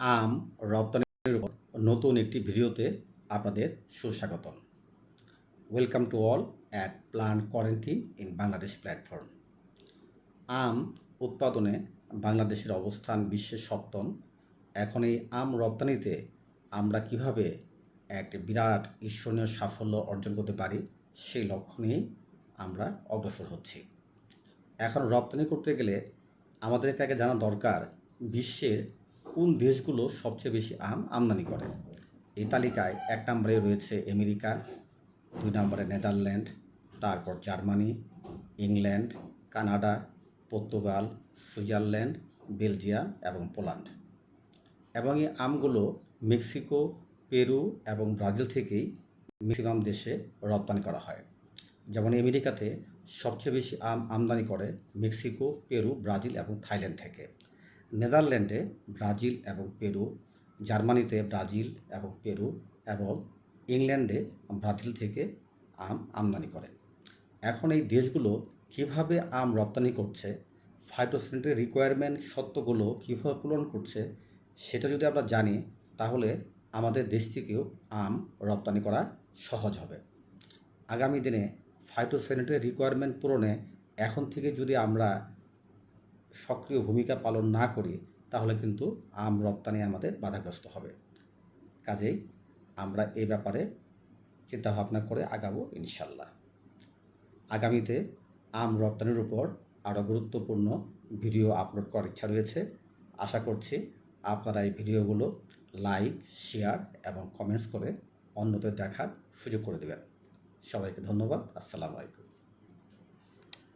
আম রপ্তানির উপর নতুন একটি ভিডিওতে আপনাদের সুস্বাগতম। Welcome to all at plant quarantine in Bangladesh platform. আম উৎপাদনে বাংলাদেশের অবস্থান বিশ্বের সপ্তম। এখন এই আম রপ্তানিতে আমরা কিভাবে এক বিরাট ঈর্ষণীয় সাফল্য অর্জন করতে পারি সেই লক্ষ্য নিয়েই আমরা অগ্রসর হচ্ছি। এখন রপ্তানি করতে গেলে আমাদেরকে আগে জানা দরকার বিশ্বের কোন দেশগুলো সবচেয়ে বেশি আম আমদানি করে। এই তালিকায় 1 নম্বরে রয়েছে আমেরিকা, 2 নম্বরে নেদারল্যান্ড, তারপর Germany, England, Canada, Portugal, Switzerland, Belgium এবং পোল্যান্ড। এবং এই আমগুলো মেক্সিকো, পেরু এবং ব্রাজিল থেকেই ম্যাক্সিমাম দেশে রপ্তানি করা হয়। যেমন আমেরিকাতে সবচেয়ে বেশি আম আমদানি করে মেক্সিকো, পেরু, ব্রাজিল এবং থাইল্যান্ড থেকে। নেদারল্যান্ডে ব্রাজিল এবং পেরু, জার্মানিতে ব্রাজিল এবং পেরু এবং ইংল্যান্ডে ব্রাজিল থেকে আম আমদানি করে। এখন এই দেশগুলো কিভাবে আম রপ্তানি করছে, ফাইটোস্যানিটারি রিকোয়ারমেন্ট সত্যগুলো কীভাবে পূরণ করছে সেটা যদি আমরা জানি তাহলে আমাদের দেশ থেকেও আম রপ্তানি করা সহজ হবে। আগামী দিনে ফাইটোস্যানিটারি রিকোয়ারমেন্ট পূরণে এখন থেকে যদি আমরা সক্রিয় ভূমিকা পালন না করি তাহলে কিন্তু আম রপ্তানি আমাদের বাধাগ্রস্ত হবে। কাজেই আমরা এই ব্যাপারে চিন্তাভাবনা করে আগাবো ইনশাল্লাহ। আগামীতে আম রপ্তানির উপর আরও গুরুত্বপূর্ণ ভিডিও আপলোড করার ইচ্ছা রয়েছে। আশা করছি আপনারা এই ভিডিওগুলো লাইক, শেয়ার এবং কমেন্টস করে অন্যদের দেখার সুযোগ করে দেবেন। সবাইকে ধন্যবাদ। আসসালামু আলাইকুম।